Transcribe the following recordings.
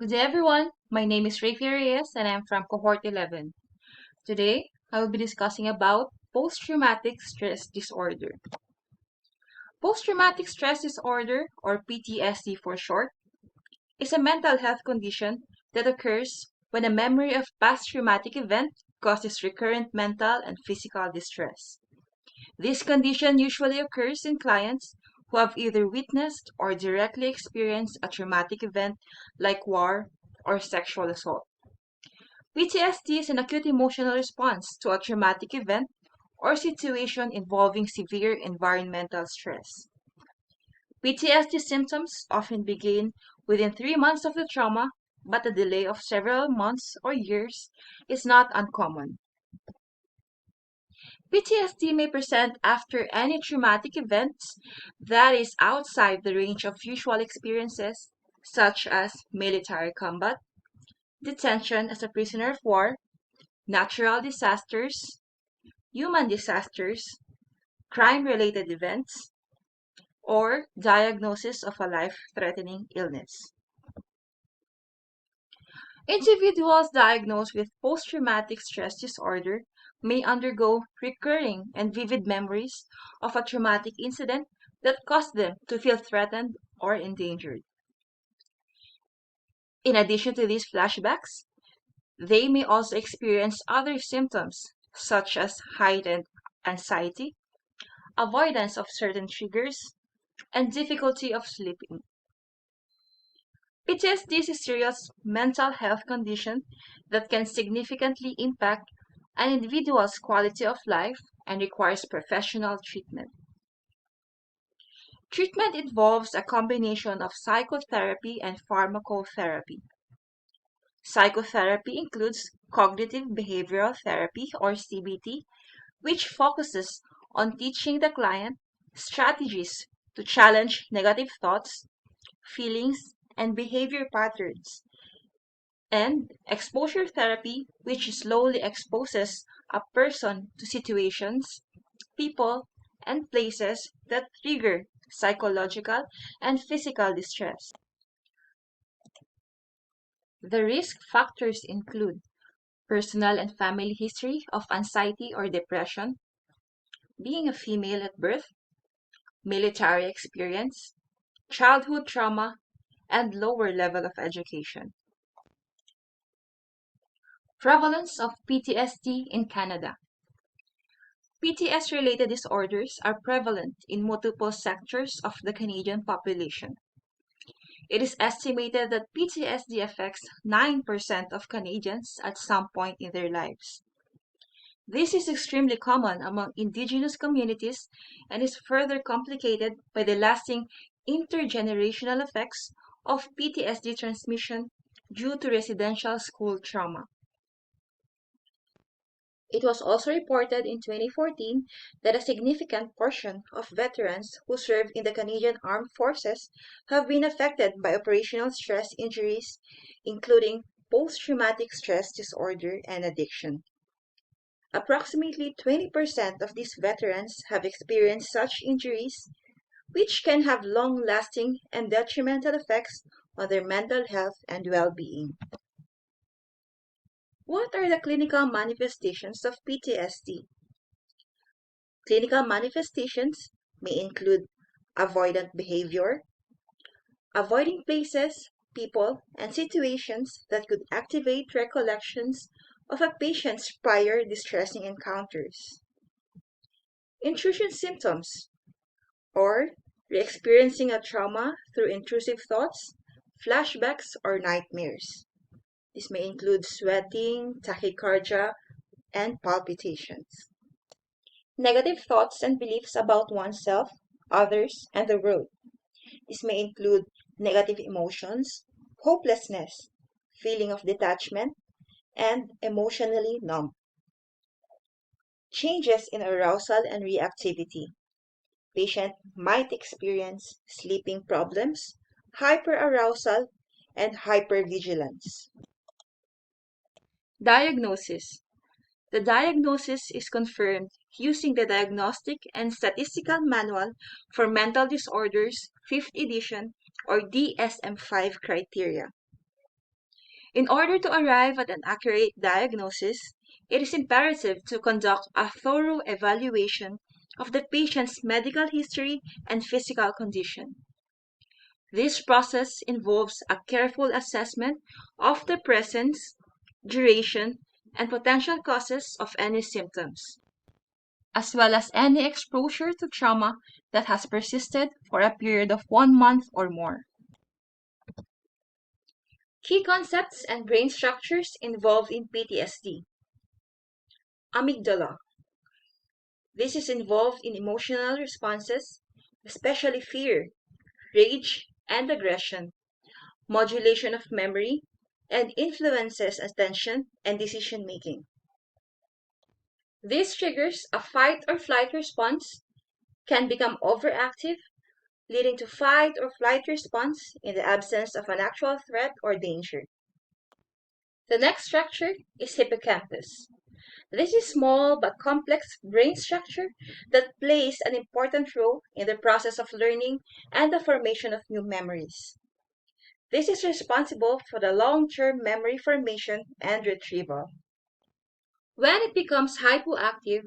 Good day, everyone. My name is Rafi Reyes and I'm from cohort 11. Today, I will be discussing about post-traumatic stress disorder. Post-traumatic stress disorder, or PTSD for short, is a mental health condition that occurs when a memory of past traumatic event causes recurrent mental and physical distress. This condition usually occurs in clients who have either witnessed or directly experienced a traumatic event like war or sexual assault. PTSD is an acute emotional response to a traumatic event or situation involving severe environmental stress. PTSD symptoms often begin within 3 months of the trauma, but a delay of several months or years is not uncommon. PTSD may present after any traumatic event that is outside the range of usual experiences, such as military combat, detention as a prisoner of war, natural disasters, human disasters, crime-related events, or diagnosis of a life-threatening illness. Individuals diagnosed with post-traumatic stress disorder may undergo recurring and vivid memories of a traumatic incident that caused them to feel threatened or endangered. In addition to these flashbacks, they may also experience other symptoms such as heightened anxiety, avoidance of certain triggers, and difficulty of sleeping. PTSD is a serious mental health condition that can significantly impact an individual's quality of life and requires professional treatment. Treatment involves a combination of psychotherapy and pharmacotherapy. Psychotherapy includes cognitive behavioral therapy or CBT, which focuses on teaching the client strategies to challenge negative thoughts, feelings, and behavior patterns, and exposure therapy, which slowly exposes a person to situations, people, and places that trigger psychological and physical distress. The risk factors include personal and family history of anxiety or depression, being a female at birth, military experience, childhood trauma, and lower level of education. Prevalence of PTSD in Canada. PTS-related disorders are prevalent in multiple sectors of the Canadian population. It is estimated that PTSD affects 9% of Canadians at some point in their lives. This is extremely common among Indigenous communities and is further complicated by the lasting intergenerational effects of PTSD transmission due to residential school trauma. It was also reported in 2014 that a significant portion of veterans who served in the Canadian Armed Forces have been affected by operational stress injuries, including post-traumatic stress disorder and addiction. Approximately 20% of these veterans have experienced such injuries, which can have long-lasting and detrimental effects on their mental health and well-being. What are the clinical manifestations of PTSD? Clinical manifestations may include avoidant behavior, avoiding places, people, and situations that could activate recollections of a patient's prior distressing encounters. Intrusion symptoms, or re-experiencing a trauma through intrusive thoughts, flashbacks, or nightmares. This may include sweating, tachycardia, and palpitations. Negative thoughts and beliefs about oneself, others, and the world. This may include negative emotions, hopelessness, feeling of detachment, and emotionally numb. Changes in arousal and reactivity. Patient might experience sleeping problems, hyperarousal, and hypervigilance. Diagnosis. The diagnosis is confirmed using the Diagnostic and Statistical Manual for Mental Disorders 5th edition or DSM-5 criteria. In order to arrive at an accurate diagnosis, it is imperative to conduct a thorough evaluation of the patient's medical history and physical condition. This process involves a careful assessment of the presence, duration, and potential causes of any symptoms, as well as any exposure to trauma that has persisted for a period of 1 month or more. Key concepts and brain structures involved in PTSD. Amygdala. This is involved in emotional responses, especially fear, rage, and aggression, modulation of memory, and influences attention and decision making. This triggers a fight or flight response, can become overactive, leading to fight or flight response in the absence of an actual threat or danger. The next structure is hippocampus. This is a small but complex brain structure that plays an important role in the process of learning and the formation of new memories. This is responsible for the long-term memory formation and retrieval. When it becomes hypoactive,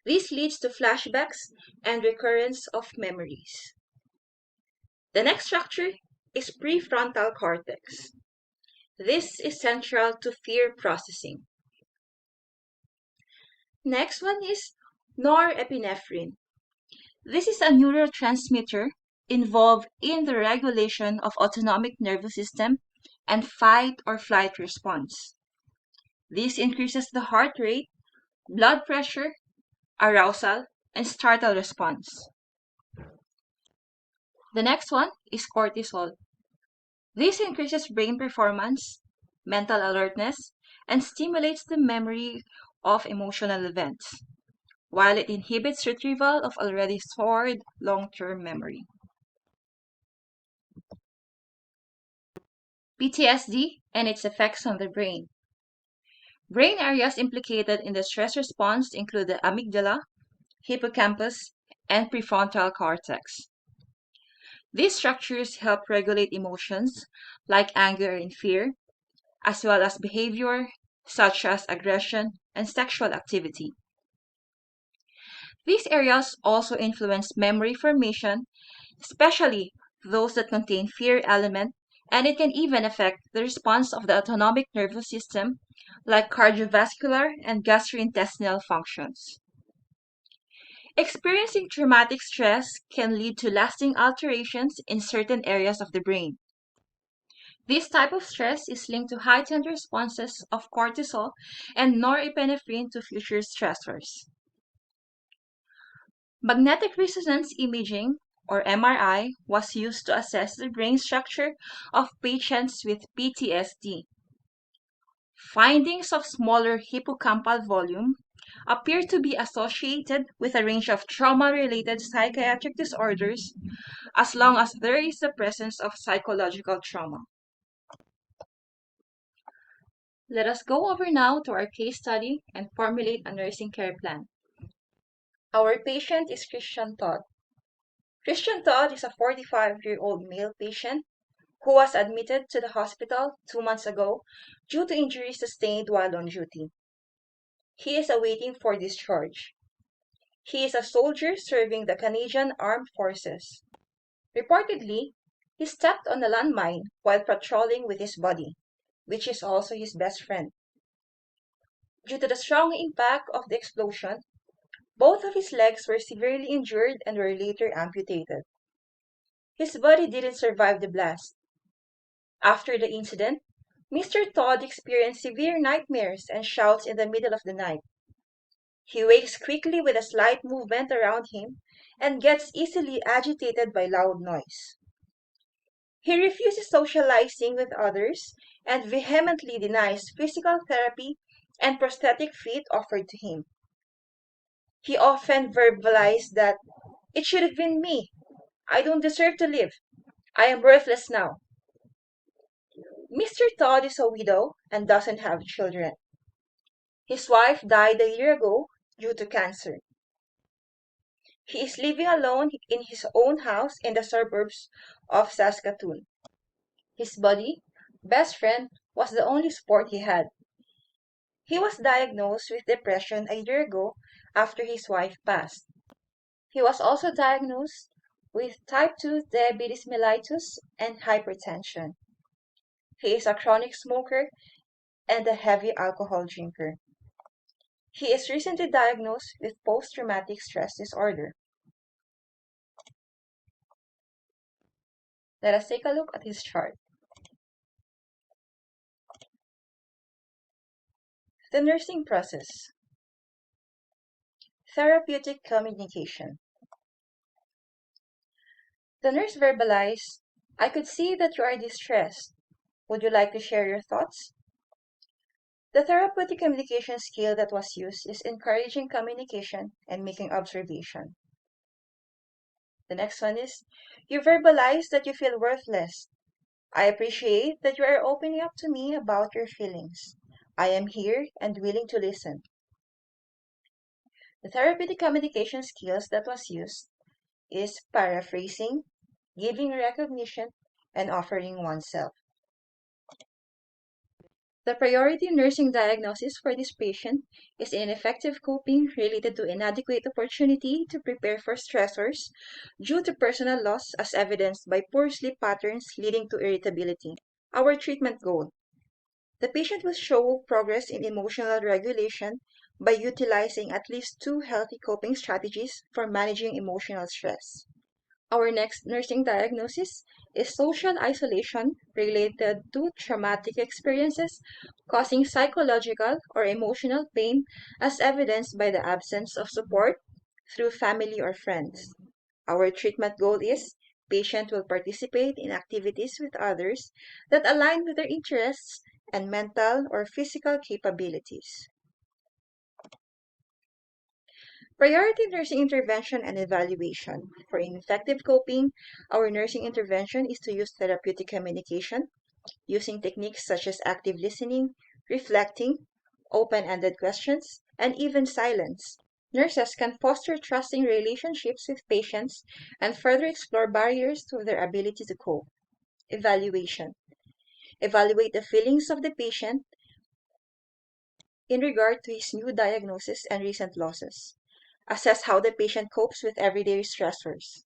this leads to flashbacks and recurrence of memories. The next structure is prefrontal cortex. This is central to fear processing. Next one is norepinephrine. This is a neurotransmitter involved in the regulation of autonomic nervous system and fight or flight response. This increases the heart rate, blood pressure, arousal, and startle response. The next one is cortisol. This increases brain performance, mental alertness, and stimulates the memory of emotional events, while it inhibits retrieval of already stored long-term memory. PTSD and its effects on the brain. Brain areas implicated in the stress response include the amygdala, hippocampus, and prefrontal cortex. These structures help regulate emotions like anger and fear, as well as behavior such as aggression and sexual activity. These areas also influence memory formation, especially those that contain fear element, and it can even affect the response of the autonomic nervous system, like cardiovascular and gastrointestinal functions. Experiencing traumatic stress can lead to lasting alterations in certain areas of the brain. This type of stress is linked to heightened responses of cortisol and norepinephrine to future stressors. Magnetic resonance imaging, or MRI, was used to assess the brain structure of patients with PTSD. Findings of smaller hippocampal volume appear to be associated with a range of trauma-related psychiatric disorders as long as there is the presence of psychological trauma. Let us go over now to our case study and formulate a nursing care plan. Our patient is Christian Todd. Christian Todd is a 45-year-old male patient who was admitted to the hospital 2 months ago due to injuries sustained while on duty. He is awaiting for discharge. He is a soldier serving the Canadian Armed Forces. Reportedly, he stepped on a landmine while patrolling with his buddy, which is also his best friend. Due to the strong impact of the explosion, both of his legs were severely injured and were later amputated. His buddy didn't survive the blast. After the incident, Mr. Todd experienced severe nightmares and shouts in the middle of the night. He wakes quickly with a slight movement around him and gets easily agitated by loud noise. He refuses socializing with others and vehemently denies physical therapy and prosthetic feet offered to him. He often verbalized that, "It should have been me. I don't deserve to live. I am worthless now." Mr. Todd is a widow and doesn't have children. His wife died a year ago due to cancer. He is living alone in his own house in the suburbs of Saskatoon. His buddy, best friend, was the only sport he had. He was diagnosed with depression a year ago after his wife passed. He was also diagnosed with type 2 diabetes mellitus and hypertension. He is a chronic smoker and a heavy alcohol drinker. He is recently diagnosed with post-traumatic stress disorder. Let us take a look at his chart. The nursing process. Therapeutic communication. The nurse verbalized, "I could see that you are distressed. Would you like to share your thoughts?" The therapeutic communication skill that was used is encouraging communication and making observation. The next one is, "You verbalize that you feel worthless. I appreciate that you are opening up to me about your feelings. I am here and willing to listen." The therapeutic communication skills that was used is paraphrasing, giving recognition, and offering oneself. The priority nursing diagnosis for this patient is ineffective coping related to inadequate opportunity to prepare for stressors due to personal loss as evidenced by poor sleep patterns leading to irritability. Our treatment goal. The patient will show progress in emotional regulation by utilizing at least 2 healthy coping strategies for managing emotional stress. Our next nursing diagnosis is social isolation related to traumatic experiences causing psychological or emotional pain as evidenced by the absence of support through family or friends. Our treatment goal is patient will participate in activities with others that align with their interests and mental or physical capabilities. Priority nursing intervention and evaluation. For effective coping, our nursing intervention is to use therapeutic communication using techniques such as active listening, reflecting, open-ended questions, and even silence. Nurses can foster trusting relationships with patients and further explore barriers to their ability to cope. Evaluation. Evaluate the feelings of the patient in regard to his new diagnosis and recent losses. Assess how the patient copes with everyday stressors.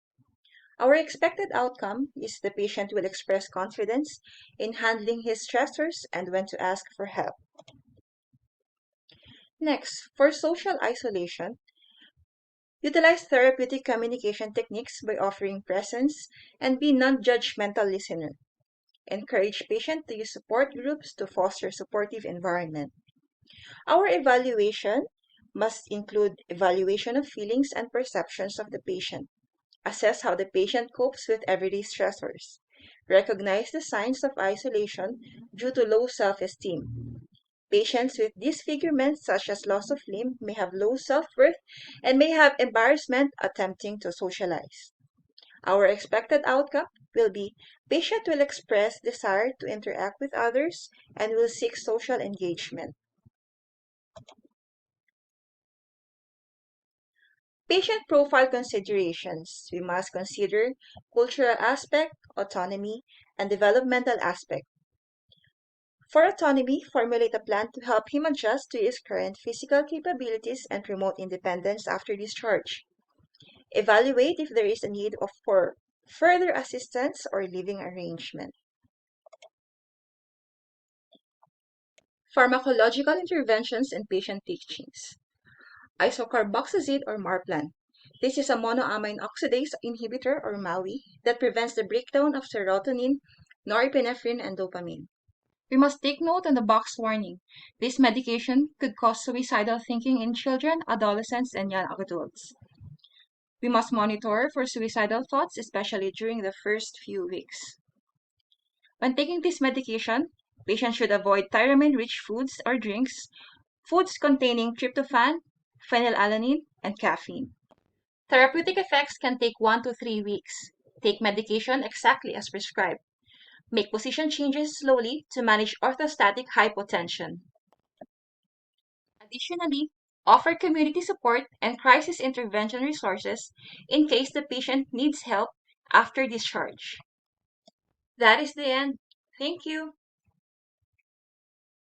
Our expected outcome is the patient will express confidence in handling his stressors and when to ask for help. Next, for social isolation, utilize therapeutic communication techniques by offering presence and be non-judgmental listener. Encourage patient to use support groups to foster supportive environment. Our evaluation must include evaluation of feelings and perceptions of the patient. Assess how the patient copes with everyday stressors. Recognize the signs of isolation due to low self-esteem. Patients with disfigurement such as loss of limb may have low self-worth and may have embarrassment attempting to socialize. Our expected outcome will be patient will express desire to interact with others and will seek social engagement. Patient profile considerations. We must consider cultural aspect, autonomy, and developmental aspect. For autonomy, formulate a plan to help him adjust to his current physical capabilities and promote independence after discharge. Evaluate if there is a need for further assistance or living arrangement. Pharmacological interventions and patient teachings. Isocarboxazid or Marplan. This is a monoamine oxidase inhibitor or MAOI that prevents the breakdown of serotonin, norepinephrine, and dopamine. We must take note on the box warning. This medication could cause suicidal thinking in children, adolescents, and young adults. We must monitor for suicidal thoughts, especially during the first few weeks. When taking this medication, patients should avoid tyramine-rich foods or drinks, foods containing tryptophan, phenylalanine, and caffeine. Therapeutic effects can take 1 to 3 weeks. Take medication exactly as prescribed. Make position changes slowly to manage orthostatic hypotension. Additionally, offer community support and crisis intervention resources in case the patient needs help after discharge. That is the end. Thank you.